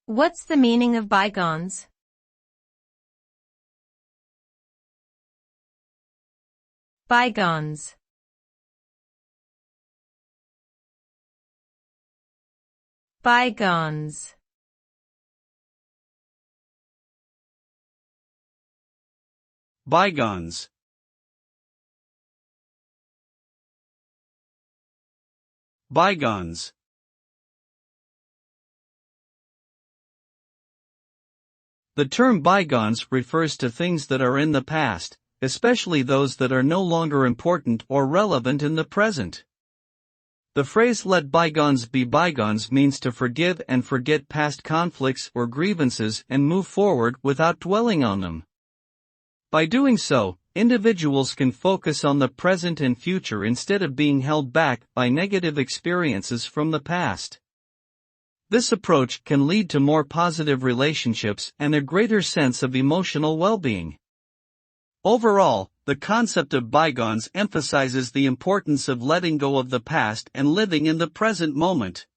What's the meaning of bygones? Bygones. Bygones. Bygones. Bygones. The term bygones refers to things that are in the past, especially those that are no longer important or relevant in the present. The phrase "let bygones be bygones" means to forgive and forget past conflicts or grievances and move forward without dwelling on them. By doing so, individuals can focus on the present and future instead of being held back by negative experiences from the past. This approach can lead to more positive relationships and a greater sense of emotional well-being. Overall, the concept of bygones emphasizes the importance of letting go of the past and living in the present moment.